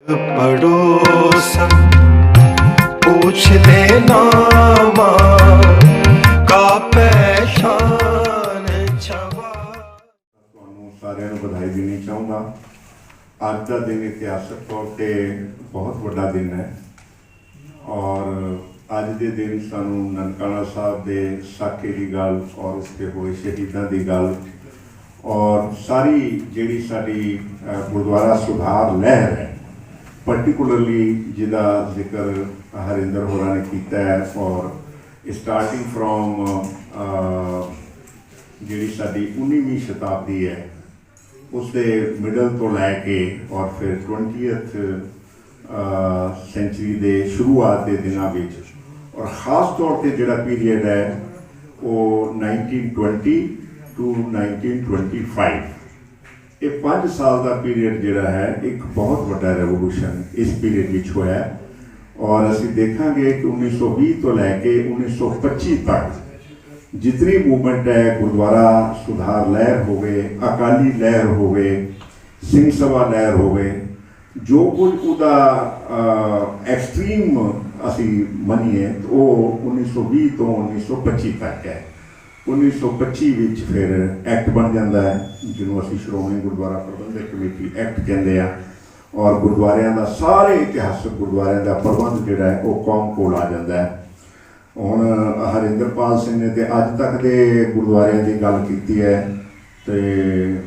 पड़ोसन पूछ लेना का पहचान छवा। ਤੁਹਾਨੂੰ ਸਾਰਿਆਂ ਨੂੰ ਵਧਾਈ ਦੇਣੀ ਚਾਹੁੰਦਾ। ਅੱਜ ਦਾ ਦਿਨ ਇਤਿਹਾਸਕ ਤੌਰ 'ਤੇ ਬਹੁਤ ਵੱਡਾ ਦਿਨ ਹੈ ਔਰ ਅੱਜ ਦੇ ਦਿਨ ਸਾਨੂੰ ਨਨਕਾਣਾ ਸਾਹਿਬ ਦੇ ਸਾਕੇ ਦੀ ਗੱਲ ਔਰ ਉੱਥੇ ਹੋਏ ਸ਼ਹੀਦਾਂ ਦੀ ਗੱਲ ਔਰ ਸਾਰੀ ਜਿਹੜੀ ਸਾਡੀ ਗੁਰਦੁਆਰਾ ਸੁਧਾਰ ਲਹਿਰ ਹੈ particularly ਜਿਹਦਾ ਜ਼ਿਕਰ ਹਰਿੰਦਰ ਹੋਰਾਂ ਨੇ ਕੀਤਾ ਹੈ ਔਰ ਸਟਾਰਟਿੰਗ ਫਰੋਮ ਜਿਹੜੀ ਸਾਡੀ 19ਵੀਂ ਸ਼ਤਾਬਦੀ ਹੈ ਉਸ ਦੇ ਮਿਡਲ ਤੋਂ ਲੈ ਕੇ ਔਰ ਫਿਰ 20th ਸੈਂਚੁਰੀ ਦੇ ਸ਼ੁਰੂਆਤ ਦੇ ਦਿਨਾਂ ਵਿੱਚ ਔਰ ਖਾਸ ਤੌਰ 'ਤੇ ਜਿਹੜਾ ਪੀਰੀਅਡ ਹੈ ਉਹ 1920 to 1925 ਇਹ 5 ਸਾਲ ਦਾ ਪੀਰੀਅਡ ਜਿਹੜਾ ਹੈ ਇੱਕ ਬਹੁਤ ਵੱਡਾ ਰੈਵੋਲੂਸ਼ਨ ਇਸ ਪੀਰੀਅਡ ਵਿੱਚ ਹੋਇਆ ਔਰ ਅਸੀਂ ਦੇਖਾਂਗੇ ਕਿ 1920 ਤੋਂ ਲੈ ਕੇ 1925 ਤੱਕ ਜਿਤਨੀ ਮੂਵਮੈਂਟ ਹੈ ਗੁਰਦੁਆਰਾ ਸੁਧਾਰ ਲਹਿਰ ਹੋਵੇ ਅਕਾਲੀ ਲਹਿਰ ਹੋਵੇ ਸਿੰਘ ਸਭਾ ਲਹਿਰ ਹੋਵੇ ਜੋ ਕੁਝ ਉਹਦਾ ਐਕਸਟ੍ਰੀਮ ਅਸੀਂ ਮੰਨੀਏ ਉਹ 1920 ਤੋਂ 1925 ਤੱਕ ਹੈ। 1925 ਵਿੱਚ ਫਿਰ ਐਕਟ ਬਣ ਜਾਂਦਾ ਹੈ ਜਿਹਨੂੰ ਅਸੀਂ ਸ਼੍ਰੋਮਣੀ ਗੁਰਦੁਆਰਾ ਪ੍ਰਬੰਧਕ ਕਮੇਟੀ ਐਕਟ ਕਹਿੰਦੇ ਆ ਔਰ ਗੁਰਦੁਆਰਿਆਂ ਦਾ ਸਾਰੇ ਇਤਿਹਾਸਕ ਗੁਰਦੁਆਰਿਆਂ ਦਾ ਪ੍ਰਬੰਧ ਜਿਹੜਾ ਹੈ ਉਹ ਕੌਮ ਕੋਲ ਆ ਜਾਂਦਾ ਹੈ। ਹੁਣ ਹਰਿੰਦਰਪਾਲ ਸਿੰਘ ਨੇ ਤੇ ਅੱਜ ਤੱਕ ਦੇ ਗੁਰਦੁਆਰਿਆਂ ਦੀ ਗੱਲ ਕੀਤੀ ਹੈ ਤੇ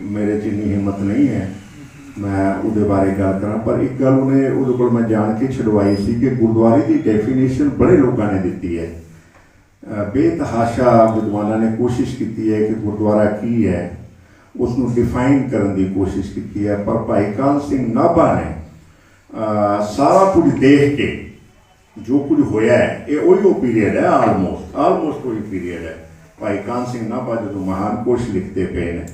ਮੇਰੇ 'ਚ ਇੰਨੀ ਹਿੰਮਤ ਨਹੀਂ ਹੈ ਮੈਂ ਉਹਦੇ ਬਾਰੇ ਗੱਲ ਕਰਾਂ ਪਰ ਇੱਕ ਗੱਲ ਉਹਦੇ ਕੋਲ ਮੈਂ ਜਾਣ ਕੇ ਛਡਵਾਈ ਸੀ ਕਿ ਗੁਰਦੁਆਰੇ ਦੀ ਡੈਫੀਨੇਸ਼ਨ ਬੜੇ ਲੋਕਾਂ ਨੇ ਦਿੱਤੀ ਹੈ। ਬੇਤਹਾਸ਼ਾ ਵਿਦਵਾਨਾਂ ਨੇ ਕੋਸ਼ਿਸ਼ ਕੀਤੀ ਹੈ ਕਿ ਗੁਰਦੁਆਰਾ ਕੀ ਹੈ ਉਸ ਨੂੰ ਡਿਫਾਈਨ ਕਰਨ ਦੀ ਕੋਸ਼ਿਸ਼ ਕੀਤੀ ਹੈ ਪਰ ਭਾਈ ਕਾਹਨ ਸਿੰਘ ਨਾਭਾ ਨੇ ਸਾਰਾ ਕੁਝ ਦੇਖ ਕੇ ਜੋ ਕੁਝ ਹੋਇਆ ਹੈ ਇਹ ਉਹੀ ਪੀਰੀਅਡ ਹੈ ਆਲਮੋਸਟ ਉਹੀ ਪੀਰੀਅਡ ਹੈ। ਭਾਈ ਕਾਹਨ ਸਿੰਘ ਨਾਭਾ ਜਦੋਂ ਮਹਾਨ ਕੋਸ਼ ਲਿਖਦੇ ਪਏ ਨੇ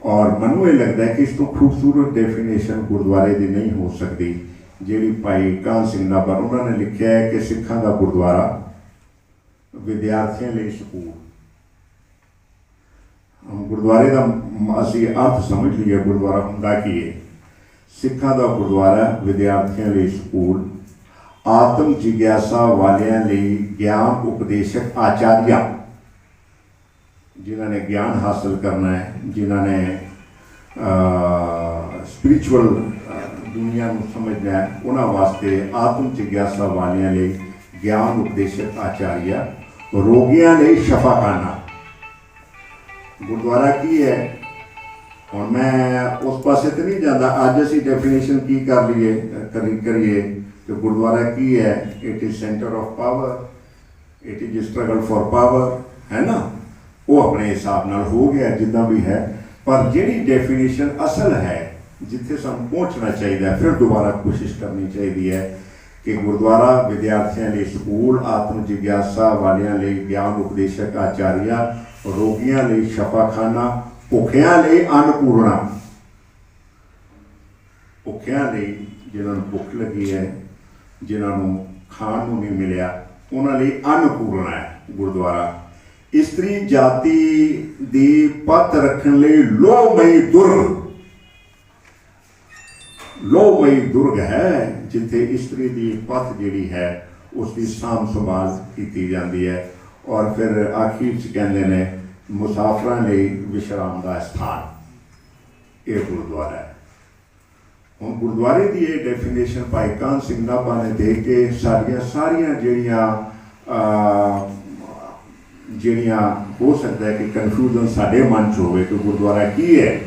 ਔਰ ਮੈਨੂੰ ਇਹ ਲੱਗਦਾ ਹੈ ਕਿ ਇਸ ਤੋਂ ਖੂਬਸੂਰਤ ਡੈਫੀਨੇਸ਼ਨ ਗੁਰਦੁਆਰੇ ਦੀ ਨਹੀਂ ਹੋ ਸਕਦੀ ਜਿਹੜੀ ਭਾਈ ਕਾਹਨ ਸਿੰਘ ਨਾਭਾ ਉਹਨਾਂ ਨੇ ਲਿਖਿਆ ਹੈ ਕਿ ਸਿੱਖਾਂ ਦਾ ਗੁਰਦੁਆਰਾ ਵਿਦਿਆਰਥੀਆਂ ਲਈ ਸਕੂਲ। ਗੁਰਦੁਆਰੇ ਦਾ ਅਸੀਂ ਅਰਥ ਸਮਝ ਲਈਏ ਗੁਰਦੁਆਰਾ ਹੁੰਦਾ ਕੀ ਹੈ। ਸਿੱਖਾਂ ਦਾ ਗੁਰਦੁਆਰਾ ਵਿਦਿਆਰਥੀਆਂ ਲਈ ਸਕੂਲ ਆਤਮ ਜਿਗਿਆਸਾ ਵਾਲਿਆਂ ਲਈ ਗਿਆਨ ਉਪਦੇਸ਼ਕ ਆਚਾਰੀਆ ਜਿਨ੍ਹਾਂ ਨੇ ਗਿਆਨ ਹਾਸਲ ਕਰਨਾ ਹੈ ਜਿਨ੍ਹਾਂ ਨੇ ਸਪਿਰਿਚੁਅਲ ਦੁਨੀਆ ਨੂੰ ਸਮਝਣਾ ਹੈ ਉਹਨਾਂ ਵਾਸਤੇ ਆਤਮ ਜਿਗਿਆਸਾ ਵਾਲਿਆਂ ਲਈ ਗਿਆਨ ਉਪਦੇਸ਼ਕ ਆਚਾਰੀਆ ਰੋਗੀਆਂ ਲਈ ਸ਼ਫਾਖਾਨਾ। ਗੁਰਦੁਆਰਾ ਕੀ ਹੈ ਹੁਣ ਮੈਂ ਉਸ ਪਾਸੇ ਤੇ ਨਹੀਂ ਜਾਂਦਾ ਅੱਜ ਅਸੀਂ ਡੈਫੀਨੇਸ਼ਨ ਕੀ ਕਰ ਲਈਏ ਕਰੀਏ ਕਿ ਗੁਰਦੁਆਰਾ ਕੀ ਹੈ। It is centre of power it is struggle for power ਹੈ ਨਾ ਉਹ ਆਪਣੇ ਹਿਸਾਬ ਨਾਲ ਹੋ ਗਿਆ ਜਿੱਦਾਂ ਵੀ ਹੈ ਪਰ ਜਿਹੜੀ ਡੈਫੀਨੇਸ਼ਨ ਅਸਲ ਹੈ ਜਿੱਥੇ ਸਾਨੂੰ ਪਹੁੰਚਣਾ ਚਾਹੀਦਾ ਫਿਰ ਦੁਬਾਰਾ ਕੋਸ਼ਿਸ਼ ਕਰਨੀ ਚਾਹੀਦੀ ਹੈ ਕਿ ਗੁਰਦੁਆਰਾ ਵਿਦਿਆਰਥੀਆਂ ਲਈ ਸਕੂਲ ਆਤਮ ਜਿਗਿਆਸਾ ਵਾਲਿਆਂ ਲਈ ਗਿਆਨ ਉਪਦੇਸ਼ਕ ਆਚਾਰੀਆ ਰੋਗੀਆਂ ਲਈ ਸ਼ਫਾਖਾਨਾ ਭੁੱਖਿਆਂ ਲਈ ਅੰਨਪੂਰਣਾ। ਭੁੱਖਿਆਂ ਲਈ ਜਿਨ੍ਹਾਂ ਨੂੰ ਭੁੱਖ ਲੱਗੀ ਹੈ ਜਿਨ੍ਹਾਂ ਨੂੰ ਖਾਣ ਨੂੰ ਨਹੀਂ ਮਿਲਿਆ ਉਹਨਾਂ ਲਈ ਅੰਨਪੂਰਣਾ ਹੈ ਗੁਰਦੁਆਰਾ। ਇਸਤਰੀ ਜਾਤੀ ਦੀ ਪੱਤ ਰੱਖਣ ਲਈ ਲੋਹਮਈ ਦੁਰਗ ਹੈ ਜਿੱਥੇ ਇਸਤਰੀ ਦੀ ਪੱਤ ਜਿਹੜੀ ਹੈ ਉਸ ਦੀ ਸਾਂਭ ਸੰਭਾਲ ਕੀਤੀ ਜਾਂਦੀ ਹੈ ਔਰ ਫਿਰ ਆਖਿਰ 'ਚ ਕਹਿੰਦੇ ਨੇ ਮੁਸਾਫਰਾਂ ਲਈ ਵਿਸ਼ਰਾਮ ਦਾ ਸਥਾਨ ਇਹ ਗੁਰਦੁਆਰਾ ਹੈ। ਹੁਣ ਗੁਰਦੁਆਰੇ ਦੀ ਇਹ ਡੈਫੀਨੇਸ਼ਨ ਭਾਈ ਕਾਹਨ ਸਿੰਘ ਨਾਭਾ ਨੇ ਦੇ ਕੇ ਸਾਰੀਆਂ ਜਿਹੜੀਆਂ ਹੋ ਸਕਦਾ ਹੈ ਕਿ ਕਨਫਿਊਜ਼ਨ ਸਾਡੇ ਮਨ 'ਚ ਹੋਵੇ ਕਿ ਗੁਰਦੁਆਰਾ ਕੀ ਹੈ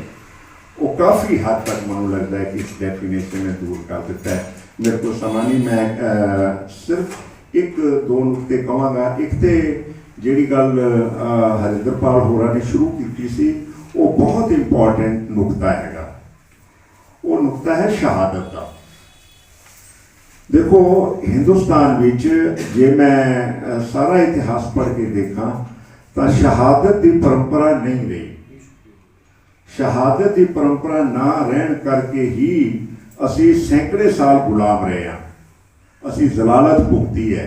ਉਹ ਕਾਫੀ ਹੱਦ ਤੱਕ ਮੈਨੂੰ ਲੱਗਦਾ ਹੈ ਕਿ ਇਸ ਡੈਫੀਨੇਸ਼ਨ ਨੇ ਦੂਰ ਕਰ ਦਿੱਤਾ ਹੈ। ਮੇਰੇ ਕੋਲ ਸਮਾਂ ਨਹੀਂ ਮੈਂ ਸਿਰਫ ਇੱਕ ਦੋ ਨੁਕਤੇ ਕਹਾਂਗਾ। ਇੱਕ ਤੇ ਜਿਹੜੀ ਗੱਲ ਹਰਿੰਦਰਪਾਲ ਹੋਰਾਂ ਨੇ ਸ਼ੁਰੂ ਕੀਤੀ ਸੀ ਉਹ ਬਹੁਤ ਇੰਪੋਰਟੈਂਟ ਨੁਕਤਾ ਹੈਗਾ ਉਹ ਨੁਕਤਾ ਹੈ ਸ਼ਹਾਦਤ ਦਾ। ਦੇਖੋ ਹਿੰਦੁਸਤਾਨ ਵਿੱਚ ਜੇ ਮੈਂ ਸਾਰਾ ਇਤਿਹਾਸ ਪੜ੍ਹ ਕੇ ਦੇਖਾਂ ਤਾਂ ਸ਼ਹਾਦਤ ਦੀ ਪਰੰਪਰਾ ਨਹੀਂ ਰਹੀ। ਸ਼ਹਾਦਤ ਦੀ ਪਰੰਪਰਾ ਨਾ ਰਹਿਣ ਕਰਕੇ ਹੀ ਅਸੀਂ ਸੈਂਕੜੇ ਸਾਲ ਗੁਲਾਮ ਰਹੇ ਹਾਂ। ਅਸੀਂ ਜ਼ਲਾਲਤ ਭੁਗਤੀ ਹੈ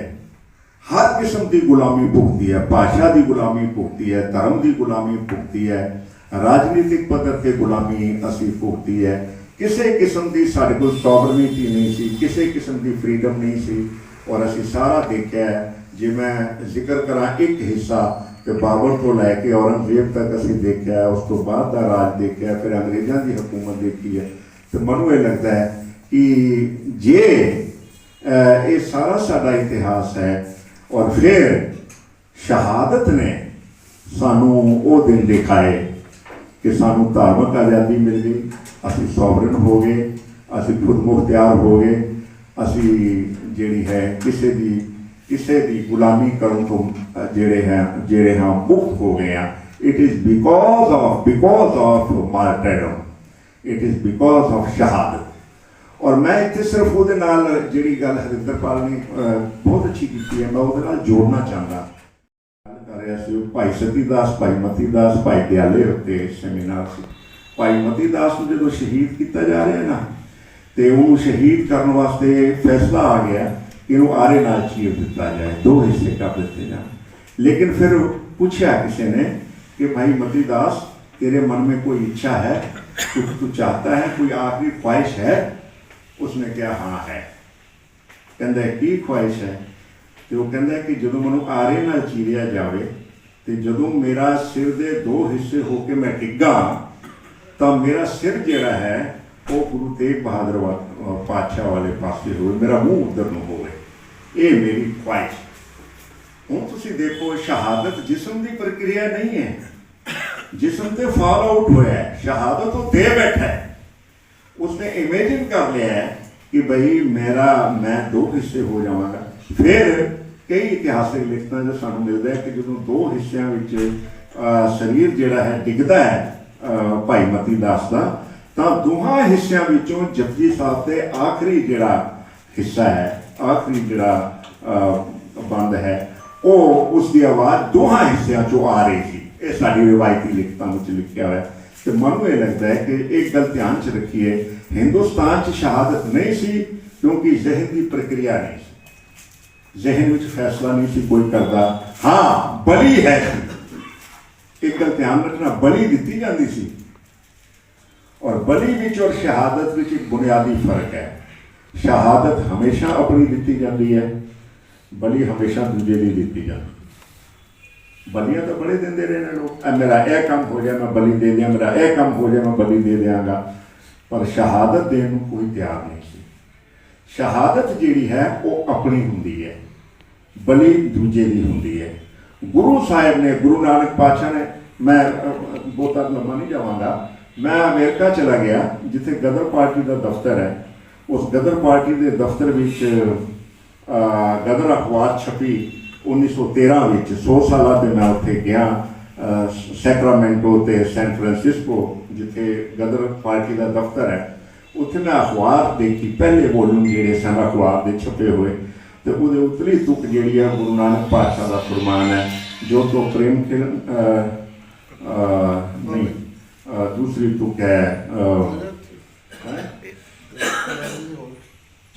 ਹਰ ਕਿਸਮ ਦੀ ਗੁਲਾਮੀ ਭੁਗਤੀ ਹੈ ਭਾਸ਼ਾ ਦੀ ਗੁਲਾਮੀ ਭੁਗਤੀ ਹੈ ਧਰਮ ਦੀ ਗੁਲਾਮੀ ਭੁਗਤੀ ਹੈ ਰਾਜਨੀਤਿਕ ਪੱਧਰ 'ਤੇ ਗੁਲਾਮੀ ਅਸੀਂ ਭੁਗਤੀ ਹੈ। ਕਿਸੇ ਕਿਸਮ ਦੀ ਸਾਡੇ ਕੋਲ ਸੌਵਰਨਿਟੀ ਨਹੀਂ ਸੀ, ਕਿਸੇ ਕਿਸਮ ਦੀ ਫਰੀडम ਨਹੀਂ ਸੀ। ਔਰ ਅਸੀਂ ਸਾਰਾ ਦੇਖਿਆ, ਜੇ ਮੈਂ ਜ਼ਿਕਰ ਕਰਾਂ ਇੱਕ ਹਿੱਸਾ ਕਿ ਬਾਬਰ ਤੋਂ ਲੈ ਕੇ ਔਰੰਗਜ਼ੇਬ ਤੱਕ ਅਸੀਂ ਦੇਖਿਆ, ਉਸ ਤੋਂ ਬਾਅਦ ਦਾ ਰਾਜ ਦੇਖਿਆ, ਫਿਰ ਅੰਗਰੇਜ਼ਾਂ ਦੀ ਹਕੂਮਤ ਦੇਖੀ ਹੈ, ਤੇ ਮੈਨੂੰ ਇਹ ਲੱਗਦਾ ਹੈ ਕਿ ਜੇ ਇਹ ਸਾਰਾ ਸਾਡਾ ਇਤਿਹਾਸ ਹੈ ਔਰ ਫਿਰ ਸ਼ਹਾਦਤ ਨੇ ਸਾਨੂੰ ਉਹ ਦਿਨ ਦਿਖਾਏ ਕਿ ਸਾਨੂੰ ਧਾਰਮਿਕ ਆਜ਼ਾਦੀ ਮਿਲ ਗਈ, ਅਸੀਂ ਸੋਵਰਨ ਹੋ ਗਏ, ਅਸੀਂ ਖੁਦ ਮੁਖਤਿਆਰ ਹੋ ਗਏ, ਅਸੀਂ ਜਿਹੜੀ ਹੈ ਕਿਸੇ ਦੀ ਗੁਲਾਮੀ ਕਰਨ ਤੋਂ ਜਿਹੜੇ ਹਾਂ ਮੁਕਤ ਹੋ ਗਏ ਹਾਂ। It is because of martyrdom, it is because of ਸ਼ਹਾਦਤ। ਔਰ ਮੈਂ ਇੱਥੇ ਸਿਰਫ ਉਹਦੇ ਨਾਲ ਜਿਹੜੀ ਗੱਲ ਹਰਿੰਦਰਪਾਲ ਨੇ ਬਹੁਤ ਅੱਛੀ ਕੀਤੀ ਹੈ, ਮੈਂ ਉਹਦੇ ਨਾਲ ਜੋੜਨਾ ਚਾਹੁੰਦਾ। ਗੱਲ ਕਰ ਰਿਹਾ ਸੀ ਭਾਈ ਸਤੀ ਦਾਸ, ਭਾਈ ਮਤੀ ਦਾਸ, ਭਾਈ ਦਿਆਲੇ ਉੱਤੇ ਸੈਮੀਨਾਰ ਸੀ। ਭਾਈ ਮਤੀ ਦਾਸ ਨੂੰ ਜਦੋਂ ਸ਼ਹੀਦ ਕੀਤਾ ਜਾ ਰਿਹਾ ਨਾ, ਤੇ ਉਹਨੂੰ ਸ਼ਹੀਦ ਕਰਨ ਵਾਸਤੇ ਫੈਸਲਾ ਆ ਗਿਆ ਕਿ ਇਹਨੂੰ ਆਰੇ ਨਾਲ ਚੀਰ ਦਿੱਤਾ ਜਾਏ, 2 ਹਿੱਸੇ ਕਰ ਦਿੱਤੇ ਜਾਣ। ਲੇਕਿਨ ਫਿਰ ਪੁੱਛਿਆ ਕਿਸੇ ਨੇ कि भाई मती दास, तेरे मन में कोई इच्छा है, कुछ तू चाहता है, कोई आखिरी ख्वाहिश है? उसने कहा हाँ है। कहता है की ख्वाहिश है? तो वो कहता है कि जो मैं आरे नाल चीरिया जाए तो जो मेरा सिर के 2 हिस्से होके मैं डिग्गा तो मेरा सिर जिहड़ा है वो गुरु तेग बहादुर पातशाह वाले पासे हो, मेरा मुँह उधर न हो। ये मेरी ख्वाहिश। हुण तुसीं देखो, शहादत जिस्म की प्रक्रिया नहीं है, जिस्म तो फॉल आउट होया है, शहादत तो दे बैठा है। उसने इमेजिन कर लिया है कि भाई मैं 2 हिस्से हो जावांगा। फिर कई इतिहासिक लिखतां जो सानूं मिलदा है कि जो 2 हिस्सों में शरीर जिहड़ा है डिगदा है भाई मती दास का, तो दोहां हिस्सों विचों जपजी साहब के आखिरी जिहड़ा हिस्सा है, आखिरी जिहड़ा बंद है, वो उसकी आवाज़ दोहां हिस्सों चों आ रही थी। ये साडी रिवायती लिखतां विच लिखिया होया। तो मनु ये लगता है कि एक गल ध्यान च रखिए, हिंदुस्तान च शहादत नहीं सी क्योंकि जहन की प्रक्रिया नहीं सी, जहन में फैसला नहीं सी कोई करता। हाँ, बली है, एक गल ध्यान रखना, बली दी जाती सी, और बली विच और शहादत विच एक बुनियादी फर्क है। शहादत हमेशा अपनी दी जाती है, बली हमेशा दूजे की दी जाती। बलियां तो बड़े देंदे रहे लोग, मेरा यह काम हो जाए मैं बलि दे दिया, मेरा यह काम हो जाए मैं बलि दे देंगा, पर शहादत देने को कोई तैयार नहीं सी। शहादत जिहड़ी है वो अपनी हुंदी है, बलि दूजे की हुंदी है। गुरु साहिब ने, गुरु नानक पातशाह ने, मैं बहुता लम्बा नहीं जावांगा, मैं अमेरिका चला गया जिथे गदर पार्टी का दफ्तर है। उस गदर पार्टी के दफ्तर विच गदर अखबार छपी 1913 ਵਿੱਚ 100 ਸਾਲਾਂ ਤੇ मैं उत्थे गया सैक्रामेंटो ते सैन फ्रांसिस्को जिथे गदर पार्टी का दफ्तर है। उत्थे मैं अखबार देखी, पहले वॉल्यूम जिहड़े सन अखबार के छपे हुए, तो वो उतली तुक जिहड़ी है गुरु नानक पातशाह का फरमान है, जो तो प्रेम खिलन नहीं, दूसरी तुक है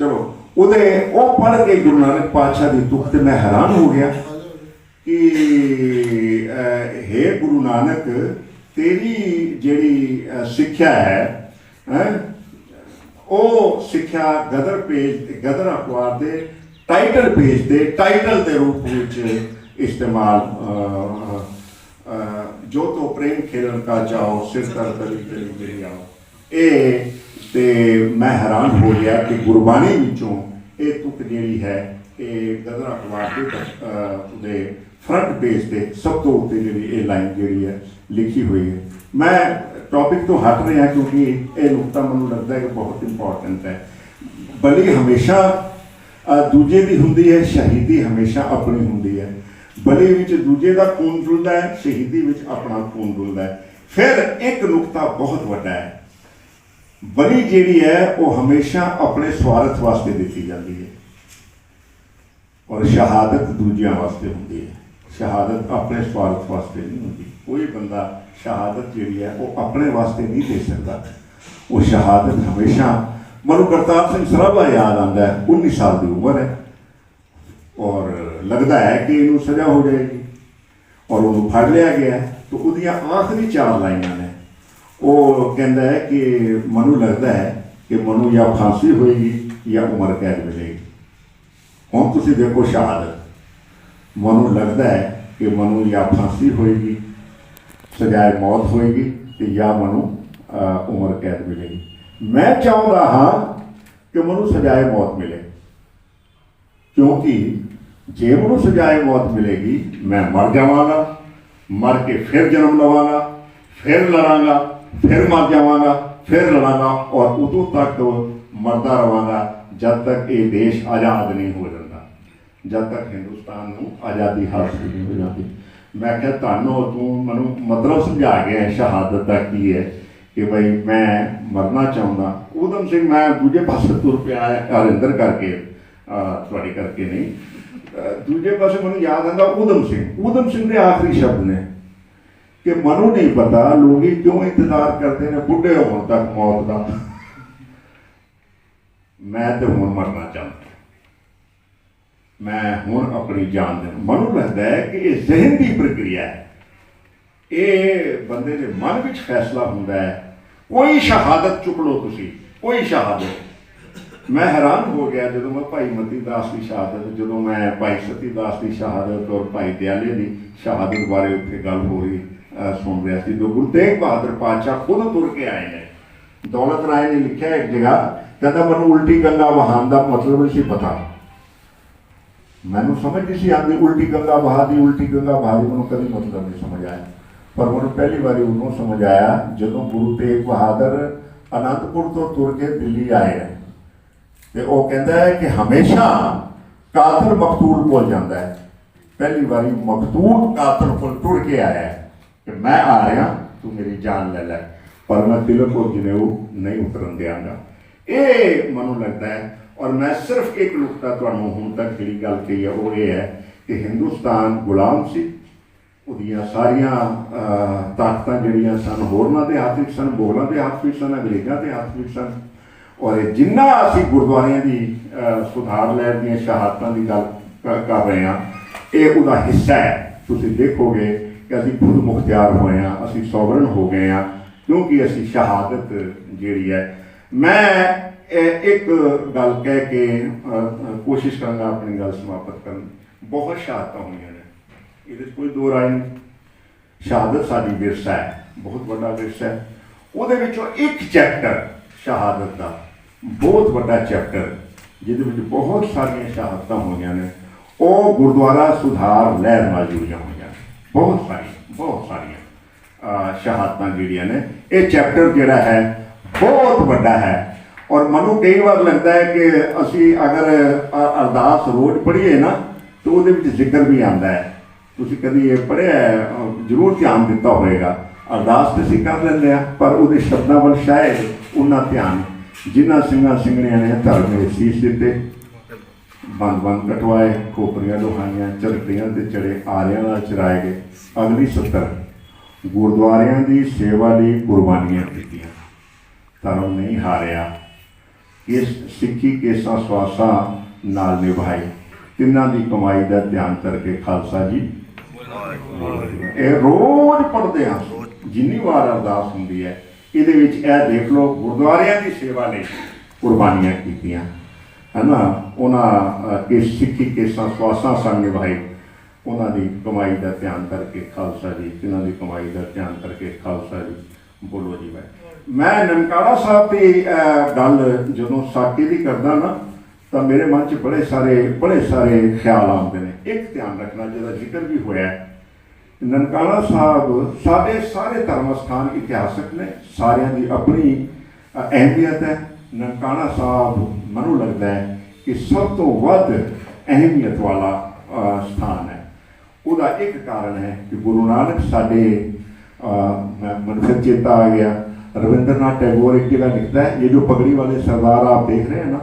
चलो उदे वो पढ़ के गुरु नानक पातशाह की तुक ते मैं हैरान हो गया कि हे गुरु नानक, तेरी जिहड़ी सिक्ख्या है वो सिक्ख्या गदर अखबार के टाइटल पेज के टाइटल के रूप में इस्तेमाल, जो तो प्रेम खेलन का चाहो सिर तर तली तली मेरी आओ। ते मैं हैरान हो गया कि गुरबाणी विचों ये तुक जिहड़ी है ये गदर अखबार के फ्रंट पेज पे सब तो उत्ते जिहड़ी ये लाइन जिहड़ी है लिखी हुई है। मैं टॉपिक तो हट रहा क्योंकि ये नुकता मैनूं लगता है कि बहुत इंपॉर्टेंट है। बलि हमेशा दूजे की हुंदी है, शहीदी हमेशा अपनी हुंदी है। बलि विच दूजे का खून डुलदा है, शहीदी विच अपना खून डुलदा है। फिर एक नुकता बहुत वड्डा है, बलि जिहड़ी है वो हमेशा अपने स्वार्थ वास्ते दी जाती है और शहादत दूजियां वास्ते होंदी है। शहादत अपने स्वार्थ वास्ते नहीं होती। कोई बंदा शहादत जिहड़ी है वो अपने वास्ते नहीं दे सकता। वो शहादत हमेशा, मनु करतार सिंह सराभा याद आता है, 19 साल की उम्र है और लगता है कि इनू सजा हो जाएगी और उन्होंने फड़ लिया गया है। तो उसदियां आखिरी 4 लाइनां ने वो कहता है कि मनु लगता है कि मनु या फांसी होएगी या उम्र कैद मिलेगी। हुण तुसीं देखो शहादत, मनु लगता है कि मनु या फांसी होएगी, सजाए मौत होएगी, ते या मनु उम्र कैद मिलेगी। मैं चाहता हाँ कि मनु सजाए मौत मिले, क्योंकि जे मनु सजाए मौत मिलेगी मैं मर जावांगा, मर के फिर जन्म लवांगा, फिर लड़ांगा, फिर मर जावांगा, फिर लड़ांगा और उदों तक मरदा रवांगा जब तक ये देश आज़ाद नहीं हो जाता, जब तक हिंदुस्तान को आज़ादी हासिल नहीं हो जाती। मैं क्या तानो तू मनु मतलब समझा गया है शहादत का की है कि भाई मैं मरना चाहता। उधम सिंह मैं दूजे पासे तुर पे आया हरिंदर करके थोड़ी करके नहीं, दूजे पासे मैं याद आता उधम सिंह के आखिरी शब्द ने कि मनु नहीं पता लोग क्यों इंतजार करते हैं बुढ़े होने तक मौत का, मैं तो हूँ मरना चाहता, मैं हूँ अपनी जान दे। मनु लगता है कि ये जहन की प्रक्रिया है, ये बंदे के मन में फैसला होंदा है। कोई शहादत चुक लो तुसी, कोई शहादत। मैं हैरान हो गया जो मैं भाई मती दास की शहादत, जो मैं भाई सती दास की शहादत और भाई दयाले की शहादत बारे उत्थे गल हो रही सुन रहा थी। जो गुरु तेग बहादुर पातशाह खुद तुर के आए हैं। दौलत राय ने लिखा एक जगह, कहता मैं उल्टी गंगा वहान का मतलब नहीं पता, मैनू समझ नहीं सी आती उल्टी गंगा बहा दी, उल्टी गंगा बहा दी, मैं कभी मतलब नहीं समझ आया। पर मैं पहली बार उन्होंने समझ आया जो गुरु तेग बहादुर अनंतपुर तो तुर के दिल्ली आए हैं, तो वो कहता है कि हमेशा कातल मकतूल को जाता है। पहली बारी मकतूल कातल को टुर के आया है कि मैं आ रहा, तू मेरी जान ले लै, पर मैं तिलक को जनेऊ नहीं उतरन देंगा। ये मनु लगता है। और मैं सिर्फ एक नुकता तुहानू हुण तक जी गल कही है वो ये है कि हिंदुस्तान गुलाम सी, उहदियां सारियां ताकतां जिहड़ियां सन होरनां दे हत्थ विच सन, मुगलां दे हत्थ विच सन, अंग्रेज़ां दे हत्थ विच सन। और जिन्ना असीं गुरुद्वारियां दी सुधार लहर दीयां शहादतां दी गल कर रहे हैं, ये उहदा हिस्सा है। तुसीं देखोगे कि असीं खुद मुख्तियार होए हैं, असीं सॉवरन हो गए हैं, क्योंकि असीं शहादत जिहड़ी है। मैं एक गल कह के कोशिश करूँगा अपनी गल समाप्त करनी। बहुत शहादत हुई ने, ये कोई दो राय नहीं। शहादत साडी विरसा है, बहुत बड़ा विरसा है। उहदे विचों एक चैप्टर शहादत का बहुत बड़ा चैप्टर जिहदे बहुत सारिया शहादत हुई ने, वो गुरुद्वारा सुधार लहर नाल जुड़िया हुई, बहुत सारिया शहादत जिहड़ियां ने। ये चैप्टर जिहड़ा है बहुत बड़ा है। और मनु कई बार लगता है कि असी अगर अरदास रोज पढ़िए ना तो वो जिक्र भी आता है। तुसीं कभी ये पढ़िया जरूर ध्यान दिता होएगा। अरदास तो असीं कर लैंदे आ, पर वो शब्दों वाल शायद उन्ना ध्यान। जिन्हां सिंघां सिंघणियां ने धर्म दे सीस दिते, बंद बंद कटवाए, खोपरियां लोहाइयां, झरकड़ियां ते चढ़े, आरियां नाल चराए गए। अगली 70 गुरुद्वारियां दी सेवा लई कुर्बानियां कीतियां, धर्म नहीं हारिया, इस सिक्खी केसा स्वासा नाल निभाई, तिन्हां दी कमाई का ध्यान करके खालसा जी रोज पढ़ते हैं। जिन्नी बार अरदास होंदी है इहदे विच देख लो गुरुद्वारियां दी सेवा ने कुर्बानियां कीतियां है ना। उन्हां के सिक्खी केसा स्वासा संग निभाई, उन्हां दी कमाई का ध्यान करके खालसा जी, तिन्हां दी कमाई का ध्यान करके खालसा जी। बोलो जी। मैं ननकाना साहब की गल जो साके की करदा ना तो मेरे मन च बड़े सारे ख्याल आते हैं। एक ध्यान रखना जिहदा जिक्र भी होया, ननकाना साहब साडे सारे धर्म स्थान इतिहासक ने, सारियां दी अपनी अहमियत है। ननकाना साहब मनु लगता है कि सब तो वध अहमियत वाला स्थान है। उसका एक कारण है कि गुरु नानक साडे मन फिर चेता आ गया, रविंद्रनाथ टैगोर एक जगह लिखता है, ये जो पगड़ी वाले सरदार आप देख रहे हैं ना,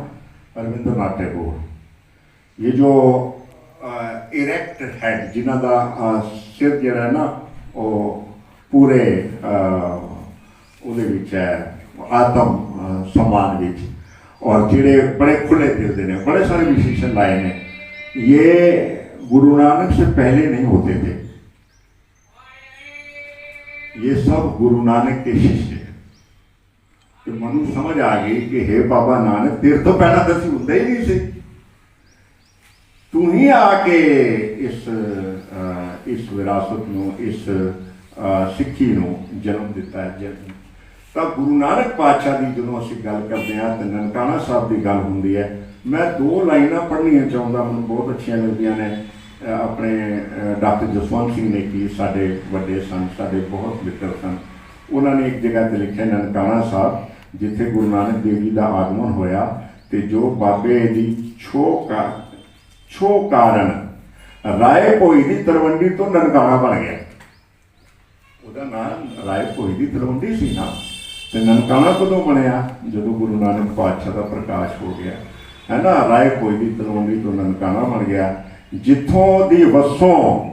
रविंद्रनाथ टैगोर, ये जो इरेक्ट हेड जिन्हों का सिर जरा है ना वो पूरे है आत्म सम्मान विच, और जेड़े बड़े खुले दिल के ने, बड़े सारे विशेषण लाए ने, ये गुरु नानक से पहले नहीं होते थे। ये सब गुरु नानक के शिष्य ਤੇ ਮੈਨੂੰ ਸਮਝ ਆ ਗਈ ਕਿ ਹੇ ਬਾਬਾ ਨਾਨਕ, ਤੇਰੇ ਤੋਂ ਪਹਿਲਾਂ ਤਾਂ ਅਸੀਂ ਹੁੰਦੇ ਹੀ ਨਹੀਂ ਸੀ। ਤੂੰ ਹੀ ਆ ਕੇ ਇਸ ਵਿਰਾਸਤ ਨੂੰ, ਇਸ ਸਿੱਖੀ ਨੂੰ ਜਨਮ ਦਿੱਤਾ ਹੈ। ਤਾਂ ਗੁਰੂ ਨਾਨਕ ਪਾਤਸ਼ਾਹ ਦੀ ਜਦੋਂ ਅਸੀਂ ਗੱਲ ਕਰਦੇ ਹਾਂ ਤਾਂ ਨਨਕਾਣਾ ਸਾਹਿਬ ਦੀ ਗੱਲ ਹੁੰਦੀ ਹੈ। ਮੈਂ 2 ਲਾਈਨਾਂ ਪੜ੍ਹਨੀਆਂ ਚਾਹੁੰਦਾ, ਮੈਨੂੰ ਬਹੁਤ ਅੱਛੀਆਂ ਲੱਗਦੀਆਂ ਨੇ। ਆਪਣੇ ਡਾਕਟਰ ਜਸਵੰਤ ਸਿੰਘ ਨੇ ਕੀ, ਸਾਡੇ ਵੱਡੇ ਸਨ, ਸਾਡੇ ਬਹੁਤ ਮਿੱਤਰ ਸਨ। ਉਹਨਾਂ ਨੇ ਇੱਕ ਜਗ੍ਹਾ 'ਤੇ ਲਿਖਿਆ, ਨਨਕਾਣਾ ਸਾਹਿਬ ਜਿੱਥੇ ਗੁਰੂ ਨਾਨਕ ਦੇਵ ਜੀ ਦਾ ਆਗਮਨ ਹੋਇਆ ਤੇ ਜੋ ਬਾਬੇ ਦੀ ਛੋਹ ਕਾਰਨ ਰਾਏ ਭੋਈ ਦੀ ਤਲਵੰਡੀ ਤੋਂ ਨਨਕਾਣਾ ਬਣ ਗਿਆ। ਉਹਦਾ ਨਾਮ ਰਾਏ ਭੋਈ ਦੀ ਤਲਵੰਡੀ ਸੀ ਨਾ। ਤੇ ਨਨਕਾਣਾ ਕਦੋਂ ਬਣਿਆ? ਜਦੋਂ ਗੁਰੂ ਨਾਨਕ ਪਾਤਸ਼ਾਹ ਦਾ ਪ੍ਰਕਾਸ਼ ਹੋ ਗਿਆ, ਹੈ ਨਾ। ਰਾਏ ਭੋਈ ਦੀ ਤਲਵੰਡੀ ਤੋਂ ਨਨਕਾਣਾ ਬਣ ਗਿਆ, ਜਿੱਥੋਂ ਦੀ ਵਸੋਂ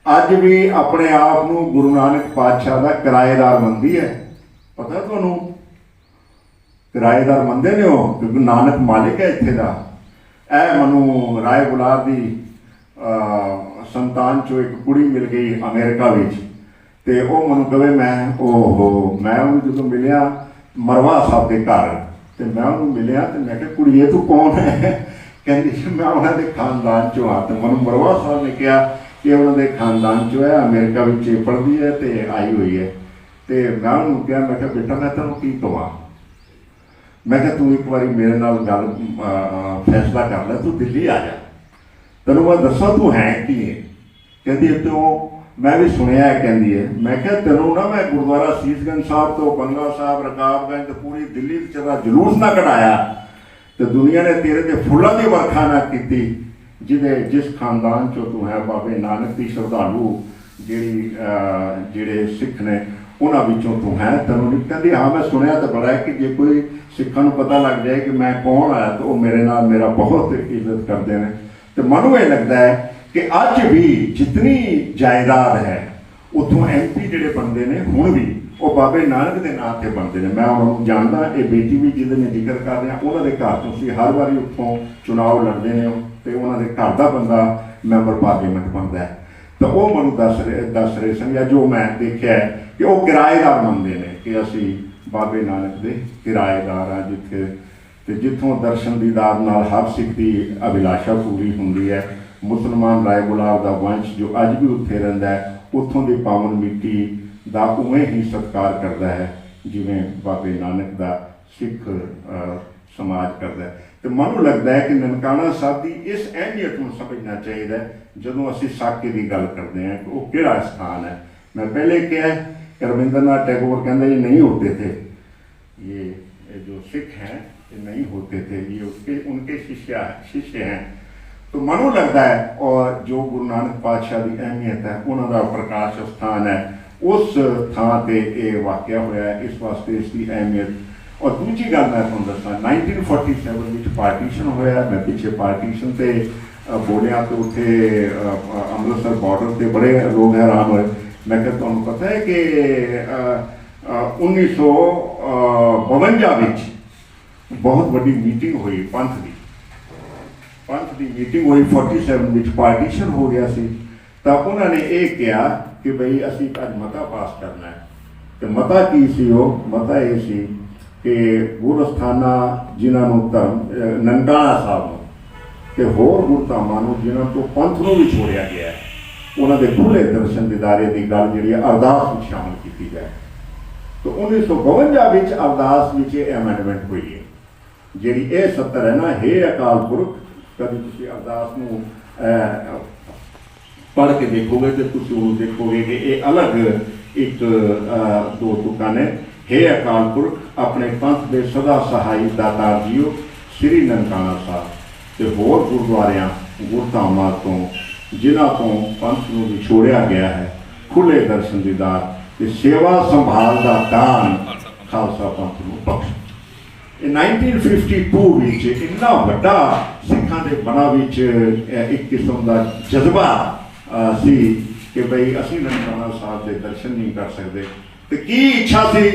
ਅੱਜ ਵੀ ਆਪਣੇ ਆਪ ਨੂੰ ਗੁਰੂ ਨਾਨਕ ਪਾਤਸ਼ਾਹ ਦਾ ਕਿਰਾਏਦਾਰ ਮੰਨਦੀ ਹੈ। ਪਤਾ ਤੁਹਾਨੂੰ? ਕਿਰਾਏਦਾਰ ਮੰਨਦੇ ਨੇ ਉਹ, ਕਿਉਂਕਿ ਨਾਨਕ ਮਾਲਿਕ ਹੈ ਇੱਥੇ ਦਾ। ਇਹ ਮੈਨੂੰ ਰਾਏ ਬੁਲਾਰ ਦੀ ਸੰਤਾਨ ਚੋਂ ਇੱਕ ਕੁੜੀ ਮਿਲ ਗਈ ਅਮਰੀਕਾ ਵਿੱਚ, ਤੇ ਉਹ ਮੈਨੂੰ ਕਹੇ ਮੈਂ ਉਹਨੂੰ ਜਦੋਂ ਮਿਲਿਆ ਮਰਵਾ ਸਾਹਿਬ ਦੇ ਘਰ, ਤੇ ਮੈਂ ਉਹਨੂੰ ਮਿਲਿਆ ਤੇ ਮੈਂ ਕਿਹਾ ਕੁੜੀਏ ਤੂੰ ਕੌਣ ਹੈ? ਕਹਿੰਦੀ ਮੈਂ ਉਹਨਾਂ ਦੇ ਖਾਨਦਾਨ ਚੋਂ ਆ। ਤੇ ਮੈਨੂੰ ਮਰਵਾ ਸਾਹਿਬ ਨੇ ਕਿਹਾ ਕਿ ਉਹਨਾਂ ਦੇ ਖਾਨਦਾਨ ਚੋਂ ਹੈ, ਅਮਰੀਕਾ ਵਿੱਚ ਪੜ੍ਹਦੀ ਹੈ ਤੇ ਆਈ ਹੋਈ ਹੈ। ਤੇ ਮੈਂ ਉਹਨੂੰ ਕਿਹਾ, ਮੈਂ ਕਿਹਾ ਬੇਟਾ ਮੈਂ ਤੈਨੂੰ ਕੀ ਕਹਾਂ? ਮੈਂ ਕਿਹਾ ਤੂੰ ਇੱਕ ਵਾਰੀ ਮੇਰੇ ਨਾਲ ਗੱਲ ਫੈਸਲਾ ਕਰ ਲੈ, ਤੂੰ ਦਿੱਲੀ ਆ ਜਾ, ਤੈਨੂੰ ਮੈਂ ਦੱਸਾਂ ਤੂੰ ਹੈ ਕੀ ਹੈ। ਕਹਿੰਦੀ ਤੂੰ, ਮੈਂ ਵੀ ਸੁਣਿਆ ਹੈ, ਕਹਿੰਦੀ ਹੈ। ਮੈਂ ਕਿਹਾ ਤੈਨੂੰ ਨਾ ਮੈਂ ਗੁਰਦੁਆਰਾ ਸੀਸਗੰਜ ਸਾਹਿਬ ਤੋਂ ਬੰਗਲਾ ਸਾਹਿਬ, ਰਕਾਬਗੰਜ ਤੇ ਪੂਰੀ ਦਿੱਲੀ ਵਿੱਚ ਤੇਰਾ ਜਲੂਸ ਨਾ ਕਢਾਇਆ ਤੇ ਦੁਨੀਆ ਨੇ ਤੇਰੇ ਤੇ ਫੁੱਲਾਂ ਦੀ ਵਰਖਾ ਨਾ ਕੀਤੀ, ਜਿਸ ਖਾਨਦਾਨ ਚੋਂ ਤੂੰ ਹੈ, ਬਾਬੇ ਨਾਨਕ ਦੀ ਸ਼ਰਧਾਲੂ ਜਿਹੜੇ ਸਿੱਖ ਨੇ ਉਹਨਾਂ ਵਿੱਚੋਂ ਤੂੰ ਹੈ। ਤੈਨੂੰ ਨਹੀਂ? ਕਹਿੰਦੀ ਹਾਂ ਮੈਂ ਸੁਣਿਆ ਤਾਂ ਬੜਾ ਹੈ ਕਿ ਜੇ ਕੋਈ ਸਿੱਖਾਂ ਨੂੰ ਪਤਾ ਲੱਗ ਜਾਏ ਕਿ ਮੈਂ ਕੌਣ ਆਇਆ ਤਾਂ ਉਹ ਮੇਰੇ ਨਾਲ ਮੇਰਾ ਬਹੁਤ ਇੱਜ਼ਤ ਕਰਦੇ ਨੇ। ਤੇ ਮੈਨੂੰ ਇਹ ਲੱਗਦਾ ਹੈ ਕਿ ਅੱਜ ਵੀ ਜਿਤਨੀ ਜਾਇਦਾਦ ਹੈ ਉੱਥੋਂ MP ਜਿਹੜੇ ਬਣਦੇ ਨੇ ਹੁਣ ਵੀ ਉਹ ਬਾਬੇ ਨਾਨਕ ਦੇ ਨਾਂ 'ਤੇ ਬਣਦੇ ਨੇ। ਮੈਂ ਉਹਨਾਂ ਨੂੰ ਜਾਣਦਾ, ਇਹ ਬੇਟੀ ਵੀ ਜਿਹਦੇ ਨੇ ਜ਼ਿਕਰ ਕਰ ਰਿਹਾ, ਉਹਨਾਂ ਦੇ ਘਰ ਤੋਂ ਸੀ ਹਰ ਵਾਰੀ ਉੱਥੋਂ ਚੁਣਾਵ ਲੜਦੇ ਨੇ ਤੇ ਉਹਨਾਂ ਦੇ ਘਰ ਦਾ ਬੰਦਾ ਮੈਂਬਰ ਪਾਰਲੀਮੈਂਟ ਬਣਦਾ ਹੈ। ਤਾਂ ਉਹ ਮੈਨੂੰ ਦੱਸ ਰਹੇ ਸਨ, ਜਾਂ ਜੋ ਮੈਂ ਦੇਖਿਆ ਕਿ ਉਹ ਕਿਰਾਏਦਾਰ ਮੰਨਦੇ ਨੇ ਕਿ ਅਸੀਂ ਬਾਬੇ ਨਾਨਕ ਦੇ ਕਿਰਾਏਦਾਰ ਆ, ਜਿੱਥੋਂ ਦਰਸ਼ਨ ਦੀਦਾਰ ਨਾਲ ਹਰ ਸਿੱਖ ਦੀ ਅਭਿਲਾਸ਼ਾ ਪੂਰੀ ਹੁੰਦੀ ਹੈ। ਮੁਸਲਮਾਨ ਰਾਏ ਬੁਲਾਰ ਦਾ ਵੰਸ਼ ਜੋ ਅੱਜ ਵੀ ਉੱਥੇ ਰਹਿੰਦਾ ਹੈ, ਉੱਥੋਂ ਦੀ ਪਾਵਨ ਮਿੱਟੀ ਦਾ ਉਵੇਂ ਹੀ ਸਤਿਕਾਰ ਕਰਦਾ ਹੈ ਜਿਵੇਂ ਬਾਬੇ ਨਾਨਕ ਦਾ ਸਿੱਖ ਸਮਾਜ ਕਰਦਾ ਹੈ। ਤੇ ਮੈਨੂੰ ਲੱਗਦਾ ਹੈ ਕਿ ਨਨਕਾਣਾ ਸਾਹਿਬ ਦੀ ਇਸ ਅਹਿਮੀਅਤ ਨੂੰ ਸਮਝਣਾ ਚਾਹੀਦਾ ਹੈ ਜਦੋਂ ਅਸੀਂ ਸਾਕੇ ਦੀ ਗੱਲ ਕਰਦੇ ਹਾਂ ਕਿ ਉਹ ਕਿਹੜਾ ਸਥਾਨ ਹੈ। मैं पहले क्या है कि रविंद्रनाथ टैगोर कहते ये नहीं होते थे, ये जो सिख हैं ये नहीं होते थे, ये उनके शिष्य हैं। तो मनो लगता है और जो गुरु नानक पातशाह की अहमियत है उन्होंने प्रकाश स्थान है उस थां ते ये वाकया होया है, इस वास्ते इसकी अहमियत। और दूसरी गल मैं तुहानूं दसां 1947 विच पार्टीशन होया, मैं पिछे पार्टीशन से बोलिया तो उत्थे अमृतसर बॉर्डर से बड़े लोग हैरान होए। मैं क्या तुहानूं पता है कि 1952 विच बहुत बड़ी मीटिंग हुई पंथ की मीटिंग हुई 47 विच पार्टीशन हो गया सी। तो उन्होंने ये कहा कि भाई असी अज मता पास करना है। तो मता की सी वो मता ये सी कि गुरस्थाना जिन्हों धर्म ननकाना साहब ते होर गुरधामां नूं जिन्हां तो पंथ नूं भी छोड़िया गया है उन्होंने खुले दर्शन दीदारे की गल जी अरदास में शामिल की जाए। तो 1952 विच अरदास में एमेंडमेंट हुई है जी ये 70 है ना, हे अकाल पुरख। कभी तुम अरदास नूं पढ़ के देखोगे तो तुम देखोगे कि ये अलग एक दो तुकां ने, हे अकाल पुरख अपने पंथ के सदा सहाई दातार जीओ श्री ननकाना साहब ते होर गुरुद्वारियां गुरधामां तो जिन्हां तो पंथ नूं विछोड़िया गया है खुले दर्शन दीदार ते सेवा संभाल दा दान खालसा पंथ नूं बख्श। 1952 विच इन्ना वड्डा सिखां दे मनां विच एक किस्म दा जज्बा सी कि भाई असीं ननकाना साहब दे दर्शन नहीं कर सकते। ते की इच्छा सी?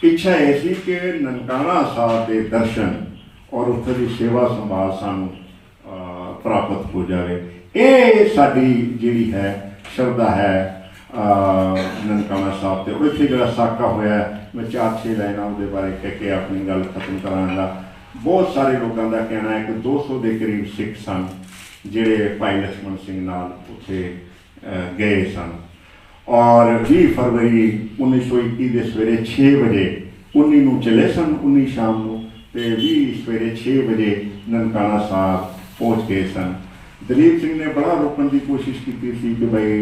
इच्छा ये सी कि ननकाना साहब दे दर्शन और उत्थे दी सेवा संभाल सानूं प्राप्त हो जाए। ये साडी जिहड़ी है श्रद्धा है ननकाना साहब तो उत्थे जो साका होया मैं 4-6 लाइना उसके बारे कह के अपनी गल खत्म करांगा। बहुत सारे लोगों का कहना है कि 200 के करीब सिख सन जिहड़े भाई लक्ष्मण सिंह नाल उत्थे गए सन और 20 फरवरी 1921 के सवेरे 6 बजे 19 नूं चले सन 19 शाम नूं ते 20 सवेरे 6 बजे ननकाना साहब पहुँच गए सन। दलीप सिंह ने बड़ा रोकने की कोशिश की थी कि भाई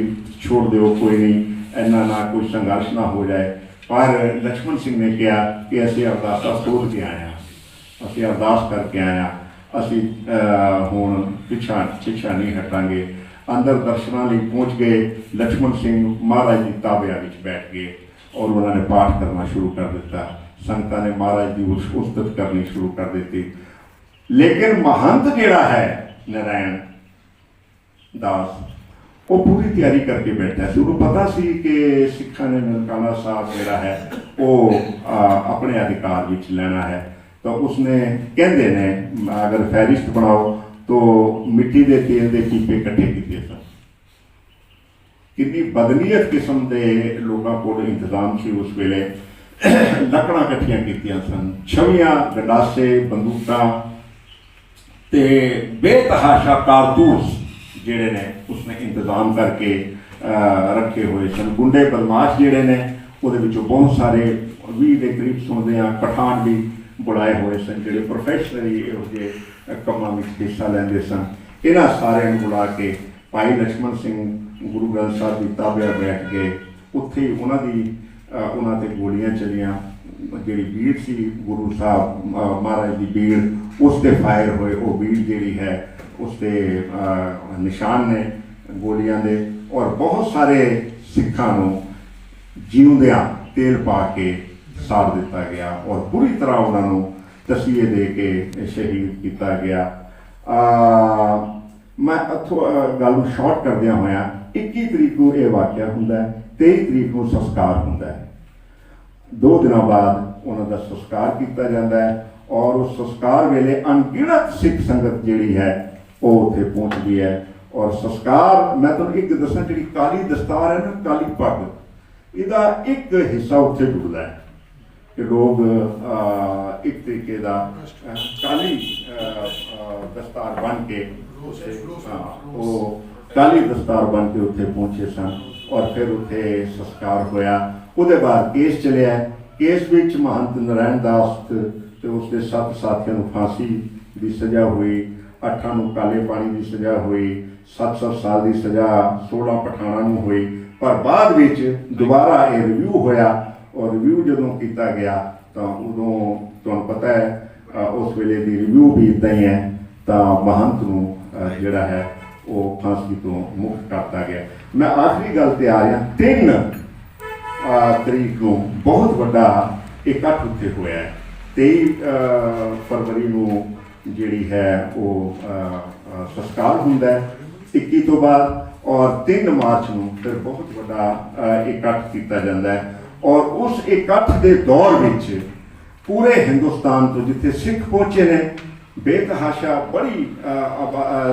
छोड़ दो कोई नहीं इन्ना ना कोई संघर्ष ना हो जाए, पर लक्ष्मण सिंह ने कहा कि असीं अरदासा खोल के आए हैं, असीं अरदास करके आए हैं, असीं हुण पिछा नहीं हटांगे। अंदर दर्शनां लई पहुँच गए। लक्ष्मण सिंह महाराज की ताबिया विच बैठ गए और उन्होंने पाठ करना शुरू कर दिता। संगतां ने महाराज की उस्तत करनी शुरू कर दी। लेकिन महंत जिहड़ा है नारायण दास वो पूरी तैयारी करके बैठा है। उन्होंने पता सी कि सिखा ने ननकाना साहब जिहड़ा है वो अपने अधिकार विच लेना है, तो उसने कहते ने अगर फहरिस्त बनाओ तो मिट्टी के तेल के पीपे इकट्ठे किए सन। कितनी बदनीयत किस्म के लोगों को इंतजाम से उस वेले लकड़ा इकट्ठिया कीतियां सन, छवियां गंडासे बंदूकां ते बेतहाशा कारतूस जिहड़े ने उसने इंतजाम करके रखे हुए सन। गुंडे बदमाश जिहड़े ने उहदे विचों बहुत सारे 20 के करीब सुनते हैं पठान भी बुलाए हुए सन जिहड़े प्रोफैशनली इहो जिहे कामां विच हिस्सा लैंदे सन। इन्हां सारिਆਂ ਨੂੰ बुला के भाई लक्ष्मण सिंह गुरु ग्रंथ साहब की ताबिया बैठ गए। उत्थे उन्हां ते गोलियां चलियां। जिहड़ी बीड़ सी गुरु साहब महाराज की बीड़ उस ते फायर होए, वो बीड़ जिहड़ी है उसके निशान ने गोलियां दे और बहुत सारे सिखां नूं जीउंदियां तेल पा के साड़ दिता गया और बुरी तरह उन्होंने तसीहे दे के शहीद किया गया। मैं इत्थों गल नूं शॉर्ट करदिया होया 21 तरीक को यह वाक़या हुंदा है, 23 तरीक को संस्कार हुंदा है। 2 दिनों बाद उन्होंने संस्कार किया जाता है और उस संस्कार वेले अनगिनत सिख संगत जिहड़ी है वो उत्थे पहुँचती है। और संस्कार मैं तुहानूं एक दसां जिहड़ी काली दस्तार है ना, काली पग, इहदा एक हिस्सा उत्थे जुड़दा है कि लोग एक तरीके का काली दस्तार बन के वो काली दस्तार बन के उत्थे पहुँचे सन और फिर उत्थे संस्कार होया। उसके बाद केस चलिया। केस विच महंत नारायण दास ते उसके 7 साथियों को फांसी की सज़ा हुई, 8 नूं काले पानी की सज़ा हुई, 7-7 साल की सज़ा 16 पठाणा नूं हुई। पर बाद विच दोबारा ये रिव्यू होया और रिव्यू जदों किया गया तो उदों तुहानूं पता है उस वेले दी रिव्यू भी इदां ही है, तो महंत नूं जिहड़ा है वो फांसी तो मुक्त करता गया। मैं आखिरी गल ते आ रहा। 3 तरीक को बहुत बड़ा इकट्ठ उत्थे होया है। 23 फरवरी नूं जिहड़ी है वो संस्कार हुंदा है 21 तो बाद और 3 मार्च नूं फिर बहुत बड़ा इकट्ठ किया जाता है। और उस इकट्ठ के दौर विच पूरे हिंदुस्तान तो जिथे सिख पहुँचे ने बेतहाशा बड़ी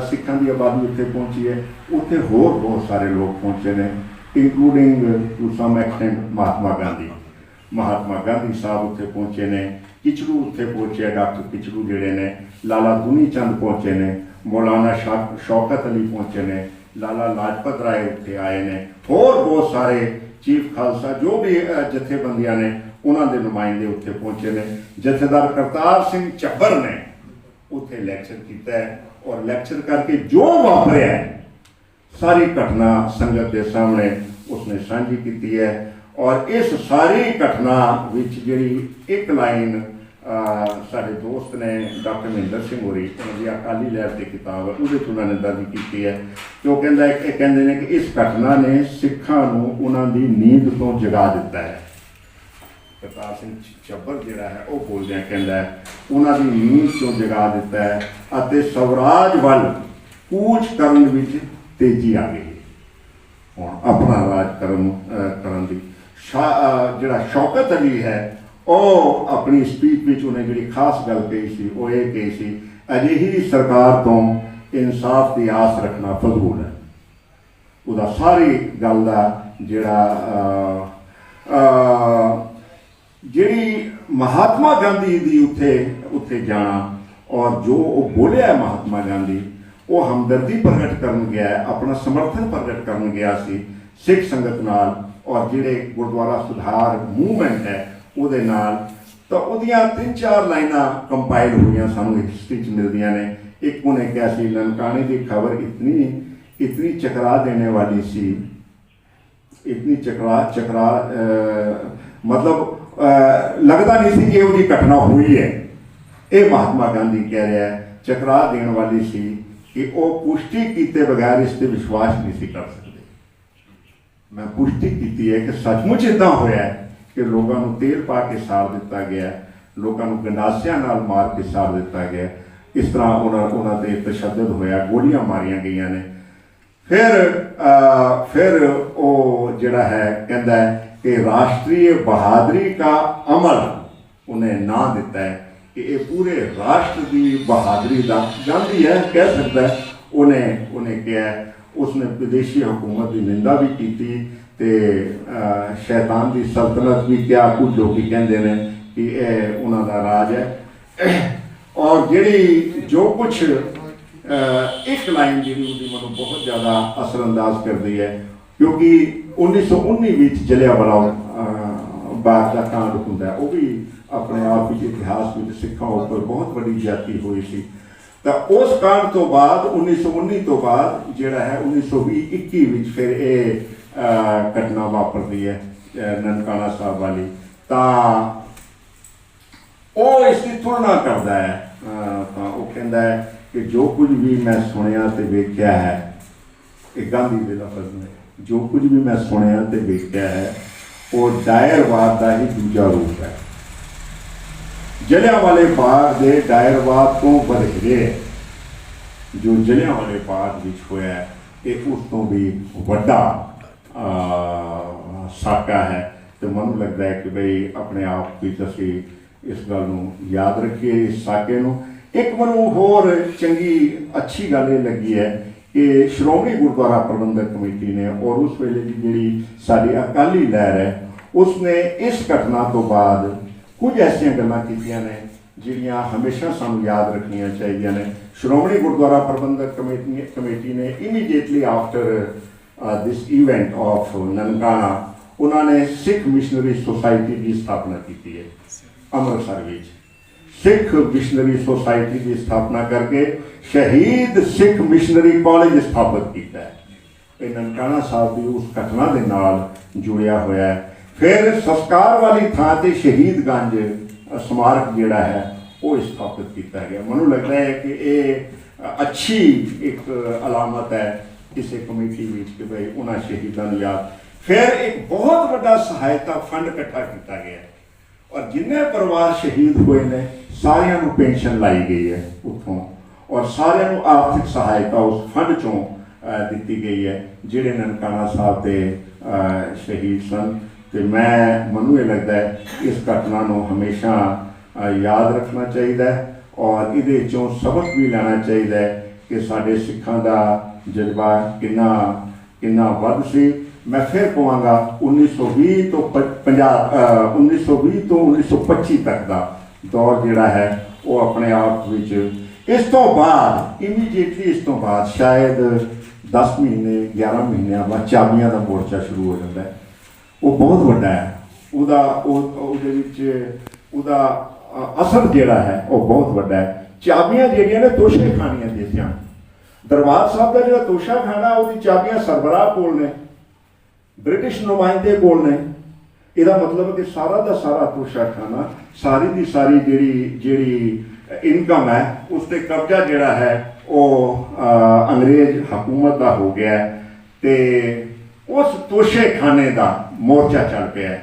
सिखां की आबादी उत्थे पहुँची है, उत्थे होर बहुत सारे लोग पहुँचे ने including to some extent Mahatma Gandhi साहब उत्थे पहुँचे ने, किचलू उत्थे पहुँचे, डॉक्टर किचलू जिहड़े ने, लाला दुनी चंद पहुँचे ने, मौलाना शौकत अली पहुँचे ने, लाला लाजपत राय उत्थे आए ने, होर बहुत सारे चीफ खालसा जो भी जथेबंदियां ने उन्होंने नुमाइंदे उत्थे पहुँचे ने। जथेदार करतार सिंह झब्बर ने उत्थे लैक्चर किया है और लैक्चर करके जो वापरिया है सारी घटना संगत के सामने उसने साझी की है। और इस सारी घटना विच जिहड़ी एक लाइन साडे दोस्त ने डॉक्टर महेंद्र सिंह होरी उन्होंने अकाली लहर की किताब है उहदे उन्होंने दर्ज की है कि वह कहते हैं कि इस घटना ने सिखां नूं उन्हां दी नींद तो जगा दिता है। करतार सिंह झब्बर जिहड़ा है वह बोलदे कहंदा है उन्हां दी नींद तो जगा दिता है अते स्वराज वल कूच करन विच तेजी आ गई हुण अपना राज करन दी। जिहड़ा शौकत अली है वह अपनी स्पीच में उन्हें जी खास गल कही सी वो ये कही सी अजिही सरकार तो इंसाफ की आस रखना फजूल है। वह सारी गल का ਜਿਹੜਾ ਜਿਹੜੀ ਮਹਾਤਮਾ ਗਾਂਧੀ ਦੀ ਉੱਥੇ ਜਾਣਾ ਔਰ ਜੋ ਉਹ ਬੋਲਿਆ ਮਹਾਤਮਾ ਗਾਂਧੀ, ਉਹ ਹਮਦਰਦੀ ਪ੍ਰਗਟ ਕਰਨ ਗਿਆ ਹੈ, ਆਪਣਾ ਸਮਰਥਨ ਪ੍ਰਗਟ ਕਰਨ ਗਿਆ ਸੀ ਸਿੱਖ ਸੰਗਤ ਨਾਲ ਔਰ ਜਿਹੜੇ ਗੁਰਦੁਆਰਾ ਸੁਧਾਰ ਮੂਵਮੈਂਟ ਹੈ ਉਹਦੇ ਨਾਲ। ਤਾਂ ਉਹਦੀਆਂ 3-4 ਲਾਈਨਾਂ ਕੰਪਾਈਲ ਹੋਈਆਂ ਸਾਨੂੰ ਹਿਸਟਰੀ 'ਚ ਮਿਲਦੀਆਂ ਨੇ। ਇੱਕ ਉਹਨੇ ਕਿਹਾ ਸੀ, ਨਨਕਾਣੇ ਦੀ ਖਬਰ ਇਤਨੀ ਚਕਰਾ ਦੇਣੇ ਵਾਲੀ ਸੀ, ਇਤਨੀ ਚਕਰਾ ਮਤਲਬ ਲੱਗਦਾ ਨਹੀਂ ਸੀ ਕਿ ਉਹਦੀ ਘਟਨਾ ਹੋਈ ਹੈ। ਇਹ ਮਹਾਤਮਾ ਗਾਂਧੀ ਕਹਿ ਰਿਹਾ ਹੈ, ਚਕਰਾ ਦੇਣ ਵਾਲੀ ਸੀ ਕਿ ਉਹ ਪੁਸ਼ਟੀ ਕੀਤੇ ਬਗੈਰ ਇਸ 'ਤੇ ਵਿਸ਼ਵਾਸ ਨਹੀਂ ਸੀ ਕਰ ਸਕਦੇ। ਮੈਂ ਪੁਸ਼ਟੀ ਕੀਤੀ ਹੈ ਕਿ ਸੱਚਮੁੱਚ ਇੱਦਾਂ ਹੋਇਆ ਹੈ ਕਿ ਲੋਕਾਂ ਨੂੰ ਤੇਲ ਪਾ ਕੇ ਸਾੜ ਦਿੱਤਾ ਗਿਆ, ਲੋਕਾਂ ਨੂੰ ਗੰਡਾਸਿਆਂ ਨਾਲ ਮਾਰ ਕੇ ਸਾੜ ਦਿੱਤਾ ਗਿਆ। ਇਸ ਤਰ੍ਹਾਂ ਉਹਨਾਂ 'ਤੇ ਤਸ਼ੱਦਦ ਹੋਇਆ, ਗੋਲੀਆਂ ਮਾਰੀਆਂ ਗਈਆਂ ਨੇ। ਫਿਰ ਉਹ ਜਿਹੜਾ ਹੈ ਕਹਿੰਦਾ ਹੈ ਕਿ ਰਾਸ਼ਟਰੀ ਬਹਾਦਰੀ ਕਾ ਅਮਲ ਉਹਨੇ ਨਾਂ ਦਿੱਤਾ ਹੈ ਕਿ ਇਹ ਪੂਰੇ ਰਾਸ਼ਟਰ ਦੀ ਬਹਾਦਰੀ ਦਾ ਗਾਂਧੀ ਹੈ ਕਹਿ ਸਕਦਾ ਹੈ। ਉਹਨੇ ਕਿਹਾ, ਉਸਨੇ ਵਿਦੇਸ਼ੀ ਹਕੂਮਤ ਦੀ ਨਿੰਦਾ ਵੀ ਕੀਤੀ ਤੇ ਸ਼ੈਤਾਨ ਦੀ ਸਲਤਨਤ ਵੀ ਕਿਹਾ। ਕੁਝ ਲੋਕ ਕਹਿੰਦੇ ਨੇ ਕਿ ਇਹ ਉਹਨਾਂ ਦਾ ਰਾਜ ਹੈ। ਔਰ ਜਿਹੜੀ ਜੋ ਕੁਛ ਇੱਕ ਲਾਈਨ ਜਿਹੜੀ ਉਹਦੀ ਮੈਨੂੰ ਬਹੁਤ ਜ਼ਿਆਦਾ ਅਸਰਅੰਦਾਜ਼ ਕਰਦੀ ਹੈ, ਕਿਉਂਕਿ 1919 ਵਿੱਚ ਜਲਿਆਂਵਾਲਾ ਬਾਗ ਦਾ ਕਾਂਡ ਹੁੰਦਾ, ਉਹ ਵੀ ਆਪਣੇ ਆਪ ਵਿੱਚ ਇਤਿਹਾਸ ਵਿੱਚ ਸਿੱਖਾਂ ਉੱਪਰ ਬਹੁਤ ਵੱਡੀ ਜ਼ਿਆਦਤੀ ਹੋਈ ਸੀ। ਤਾਂ ਉਸ ਕਾਂਡ ਤੋਂ ਬਾਅਦ 1919 ਤੋਂ ਬਾਅਦ ਜਿਹੜਾ ਹੈ 1920-21 ਵਿੱਚ ਫਿਰ ਇਹ ਘਟਨਾ ਵਾਪਰਦੀ ਹੈ ਨਨਕਾਣਾ ਸਾਹਿਬ ਵਾਲੀ। ਤਾਂ ਉਹ ਇਸ ਦੀ ਤੁਲਨਾ ਕਰਦਾ ਹੈ। ਤਾਂ ਉਹ ਕਹਿੰਦਾ ਹੈ ਕਿ ਜੋ ਕੁਝ ਵੀ ਮੈਂ ਸੁਣਿਆ ਤੇ ਵੇਖਿਆ ਹੈ, ਇਹ ਗਾਂਧੀ ਦੇ ਲਫ਼ਜ਼ ਨੇ, ਜੋ ਕੁਝ ਵੀ ਮੈਂ ਸੁਣਿਆ ਤੇ ਵੇਖਿਆ ਹੈ ਉਹ ਡਾਇਰਵਾਦ ਦਾ ਹੀ ਦੂਜਾ ਰੂਪ ਹੈ। ਜਲਿਆਂਵਾਲੇ ਬਾਗ ਦੇ ਡਾਇਰਵਾਦ ਤੋਂ ਵਧੇਰੇ ਜੋ ਜਲਿਆਂਵਾਲੇ ਬਾਗ ਵਿੱਚ ਹੋਇਆ, ਇਹ ਉਸ ਤੋਂ ਵੀ ਵੱਡਾ ਸਾਕਾ ਹੈ। ਤੇ ਮੈਨੂੰ ਲੱਗਦਾ ਹੈ ਕਿ ਬਈ ਆਪਣੇ ਆਪ ਵਿੱਚ ਅਸੀਂ ਇਸ ਗੱਲ ਨੂੰ ਯਾਦ ਰੱਖੀਏ, ਇਸ ਸਾਕੇ ਨੂੰ। ਇੱਕ ਮੈਨੂੰ ਹੋਰ ਚੰਗੀ ਅੱਛੀ ਗੱਲ ਇਹ ਲੱਗੀ ਹੈ ਕਿ ਸ਼੍ਰੋਮਣੀ ਗੁਰਦੁਆਰਾ ਪ੍ਰਬੰਧਕ ਕਮੇਟੀ ਨੇ ਔਰ ਉਸ ਵੇਲੇ ਦੀ ਜਿਹੜੀ ਸਾਡੀ ਅਕਾਲੀ ਲਹਿਰ ਹੈ, ਉਸਨੇ ਇਸ ਘਟਨਾ ਤੋਂ ਬਾਅਦ ਕੁਝ ਐਸੀਆਂ ਗੱਲਾਂ ਕੀਤੀਆਂ ਨੇ ਜਿਹੜੀਆਂ ਹਮੇਸ਼ਾ ਸਾਨੂੰ ਯਾਦ ਰੱਖਣੀਆਂ ਚਾਹੀਦੀਆਂ ਨੇ। ਸ਼੍ਰੋਮਣੀ ਗੁਰਦੁਆਰਾ ਪ੍ਰਬੰਧਕ ਕਮੇਟੀ ਨੇ immediately after this event of Nankana, ਉਹਨਾਂ ਨੇ ਸਿੱਖ ਮਿਸ਼ਨਰੀ ਸੁਸਾਇਟੀ ਦੀ ਸਥਾਪਨਾ ਕੀਤੀ ਹੈ ਅੰਮ੍ਰਿਤਸਰ ਵਿੱਚ। ਸਿੱਖ ਮਿਸ਼ਨਰੀ ਸੁਸਾਇਟੀ ਦੀ ਸਥਾਪਨਾ ਕਰਕੇ ਸ਼ਹੀਦ ਸਿੱਖ ਮਿਸ਼ਨਰੀ ਕਾਲਜ ਸਥਾਪਿਤ ਕੀਤਾ ਹੈ। ਇਹ ਨਨਕਾਣਾ ਸਾਹਿਬ ਦੀ ਉਸ ਘਟਨਾ ਦੇ ਨਾਲ ਜੁੜਿਆ ਹੋਇਆ ਹੈ। ਫਿਰ ਸੰਸਕਾਰ ਵਾਲੀ ਥਾਂ ਤੇ ਸ਼ਹੀਦਗੰਜ ਸਮਾਰਕ ਜਿਹੜਾ ਹੈ ਉਹ ਸਥਾਪਿਤ ਕੀਤਾ ਗਿਆ। ਮੈਨੂੰ ਲੱਗਦਾ ਹੈ ਕਿ ਇਹ ਅੱਛੀ ਇੱਕ ਅਲਾਮਤ ਹੈ ਕਿਸੇ ਕਮੇਟੀ ਵਿੱਚ ਕਿ ਭਾਈ ਉਹਨਾਂ ਸ਼ਹੀਦਾਂ ਨੂੰ ਯਾਦ। ਫਿਰ ਇੱਕ ਬਹੁਤ ਵੱਡਾ ਸਹਾਇਤਾ ਫੰਡ ਇਕੱਠਾ ਕੀਤਾ ਗਿਆ ਔਰ ਜਿੰਨੇ ਪਰਿਵਾਰ ਸ਼ਹੀਦ ਹੋਏ ਨੇ ਸਾਰਿਆਂ ਨੂੰ ਪੈਨਸ਼ਨ ਲਾਈ ਗਈ ਹੈ ਉੱਥੋਂ, ਔਰ ਸਾਰਿਆਂ ਨੂੰ ਆਰਥਿਕ ਸਹਾਇਤਾ ਉਸ ਫੰਡ ਚੋਂ ਦਿੱਤੀ ਗਈ ਹੈ ਜਿਹੜੇ ਨਨਕਾਣਾ ਸਾਹਿਬ ਦੇ ਸ਼ਹੀਦ ਸਨ। ਤੇ ਮੈਨੂੰ ਇਹ ਲੱਗਦਾ ਹੈ ਇਸ ਘਟਨਾ ਨੂੰ ਹਮੇਸ਼ਾ ਯਾਦ ਰੱਖਣਾ ਚਾਹੀਦਾ ਹੈ ਔਰ ਇਹਦੇ ਚੋਂ ਸਬਕ ਵੀ ਲੈਣਾ ਚਾਹੀਦਾ ਹੈ ਕਿ ਸਾਡੇ ਸਿੱਖਾਂ ਦਾ ਜਜ਼ਬਾ ਕਿੰਨਾ ਵੱਧ ਸੀ। ਮੈਂ ਫਿਰ ਕਹਾਂਗਾ 1920 ਤੋਂ 1925 ਤੱਕ ਦਾ ਦੌਰ ਜਿਹੜਾ ਹੈ ਉਹ ਆਪਣੇ ਆਪ ਵਿੱਚ, ਇਸ ਤੋਂ ਬਾਅਦ ਇਮੀਡੀਏਟਲੀ ਇਸ ਤੋਂ ਬਾਅਦ ਸ਼ਾਇਦ 10 ਮਹੀਨੇ 11 ਮਹੀਨਿਆਂ ਬਾਅਦ ਚਾਬੀਆਂ ਦਾ ਮੋਰਚਾ ਸ਼ੁਰੂ ਹੋ ਜਾਂਦਾ ਹੈ। ਉਹ ਬਹੁਤ ਵੱਡਾ ਹੈ, ਉਹਦੇ ਵਿੱਚ ਉਹਦਾ ਅਸਰ ਜਿਹੜਾ ਹੈ ਉਹ ਬਹੁਤ ਵੱਡਾ ਹੈ। ਚਾਬੀਆਂ ਜਿਹੜੀਆਂ ਨੇ ਤੋਸ਼ੇ ਖਾਣੀਆਂ ਦਿੱਤੀਆਂ। ਦਰਬਾਰ ਸਾਹਿਬ ਦਾ ਜਿਹੜਾ ਤੋਸ਼ਾ ਖਾਨਾ ਉਹਦੀ ਚਾਬੀਆਂ ਸਰਬਰਾਹ ਕੋਲ ਨੇ, ਬ੍ਰਿਟਿਸ਼ ਨੁਮਾਇੰਦੇ ਕੋਲ ਨੇ। ਇਹਦਾ ਮਤਲਬ ਕਿ ਸਾਰਾ ਦਾ ਸਾਰਾ ਤੋਸ਼ਾ ਖਾਨਾ, ਸਾਰੀ ਦੀ ਸਾਰੀ ਜਿਹੜੀ ਇਨਕਮ ਹੈ ਉਸ 'ਤੇ ਕਬਜ਼ਾ ਜਿਹੜਾ ਹੈ ਉਹ ਅੰਗਰੇਜ਼ ਹਕੂਮਤ ਦਾ ਹੋ ਗਿਆ ਤੇ ਉਸ ਤੋਸ਼ੇ ਖਾਨੇ ਦਾ ਮੋਰਚਾ ਚੱਲ ਪਿਆ,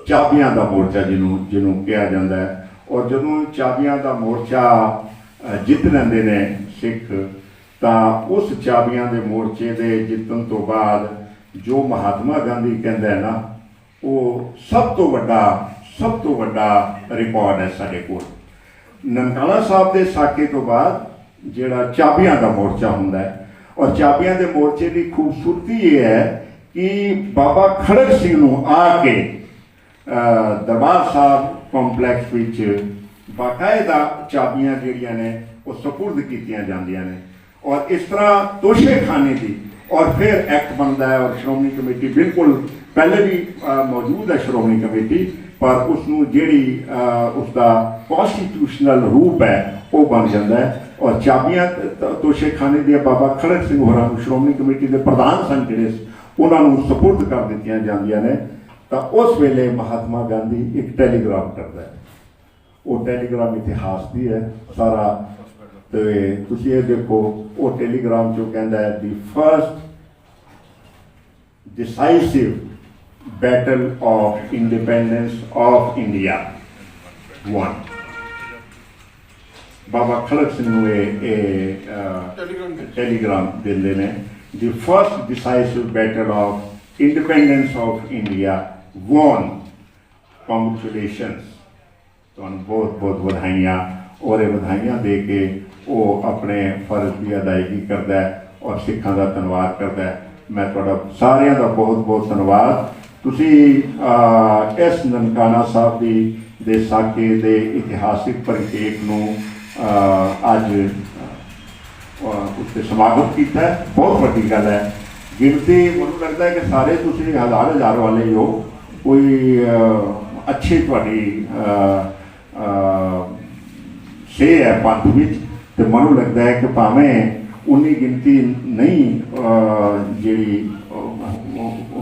ਚਾਬੀਆਂ ਦਾ ਮੋਰਚਾ ਜਿਹਨੂੰ ਕਿਹਾ ਜਾਂਦਾ ਹੈ। ਔਰ ਜਦੋਂ ਚਾਬੀਆਂ ਦਾ ਮੋਰਚਾ ਜਿੱਤ ਲੈਂਦੇ ਨੇ ਸਿੱਖ, ਤਾਂ ਉਸ ਚਾਬੀਆਂ ਦੇ ਮੋਰਚੇ ਦੇ ਜਿੱਤਣ ਤੋਂ ਬਾਅਦ ਜੋ ਮਹਾਤਮਾ ਗਾਂਧੀ ਕਹਿੰਦਾ ਹੈ ਨਾ, ਉਹ ਸਭ ਤੋਂ ਵੱਡਾ ਰਿਕਾਰਡ ਹੈ ਸਾਡੇ ਕੋਲ। ਨਨਕਾਣਾ ਸਾਹਿਬ ਦੇ ਸਾਕੇ ਤੋਂ ਬਾਅਦ ਜਿਹੜਾ ਚਾਬੀਆਂ ਦਾ ਮੋਰਚਾ ਹੁੰਦਾ ਹੈ, ਔਰ ਚਾਬੀਆਂ ਦੇ ਮੋਰਚੇ ਦੀ ਖੂਬਸੂਰਤੀ ਇਹ ਹੈ कि बाबा खड़क सिंह नूं आके दरबार साहब कॉम्पलैक्स विच बाकायदा चाबियां जिहड़ियां ने वो सपुर्द कीतियां जांदियां ने और इस तरह तोशे खाने की और फिर एक्ट बनता है और श्रोमणी कमेटी बिल्कुल पहले भी मौजूद है श्रोमणी कमेटी पर उसनूं जिहड़ी उसका कॉन्स्टिट्यूशनल रूप है वो बन जाता है और चाबियां तोशे खाने दी बाबा खड़क सिंह होरां नूं श्रोमणी कमेटी के प्रधान सन जिहड़े उन्होंने सपुर्द कर दित्तियां जांदियां ने तो उस वेले महात्मा गांधी एक टैलीग्राम करता है वो टैलीग्राम इतिहास की है सारा तो तुसीं ये देखो वो टैलीग्राम चो कहता है the first decisive battle of independence of India won Baba Kharak Singh नूं टैलीग्राम देंदे ने the first decisive battle of independence of India won congratulations तुहानूं बहुत बहुत बधाइयां और ये बधाइयां दे के वो अपने फर्ज की अदायगी करता है और सिखां का धन्नवाद करता है मैं तुहाडा सारिਆਂ ਦਾ बहुत बहुत धन्नवाद ਤੁਸੀਂ इस ननकाना साहब की दे साके दे इतिहासिक परिपेख नूं अज उससे समागम किया बहुत वड्डी गल है गिनती मुझे लगता है कि सारे तुसीं हज़ार वाले ही हो कोई अच्छी तुहाडी से है पंथ विच तो मनु लगता है कि भावें उन्नी गिनती नहीं जी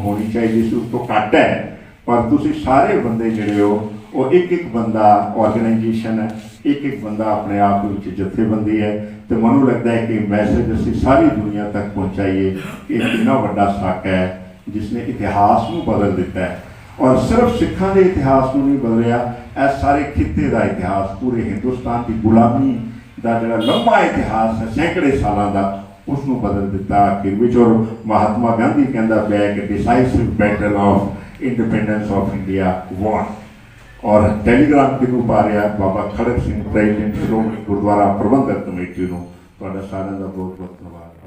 होनी चाहिए सी उस तो घट है पर तुसीं सारे बंदे जिहड़े हो वो एक बंदा ऑर्गेनाइजेशन है एक बंदा अपने आप विच जथेबंदी है तो मनु लगता है कि मैसेज असीं सारी दुनिया तक पहुँचाइए कि कितना वड्डा साक है जिसने इतिहास को बदल दिता है और सिर्फ सिखां के इतिहास को नहीं बदलिया इस सारे खिते का इतिहास पूरे हिंदुस्तान की गुलामी का जो लंबा इतिहास है सैकड़े सालों का उसनों बदल दिता आखिर विच और महात्मा गांधी कहता पिया कि decisive battle of independence of India one और टैलीग्राम के रूप आ रहा बाबा खड़क सिंह प्रेजिडेंट श्रोमणी गुरुद्वारा प्रबंधक कमेटी को सारिਆਂ ਦਾ बहुत बहुत धन्यवाद।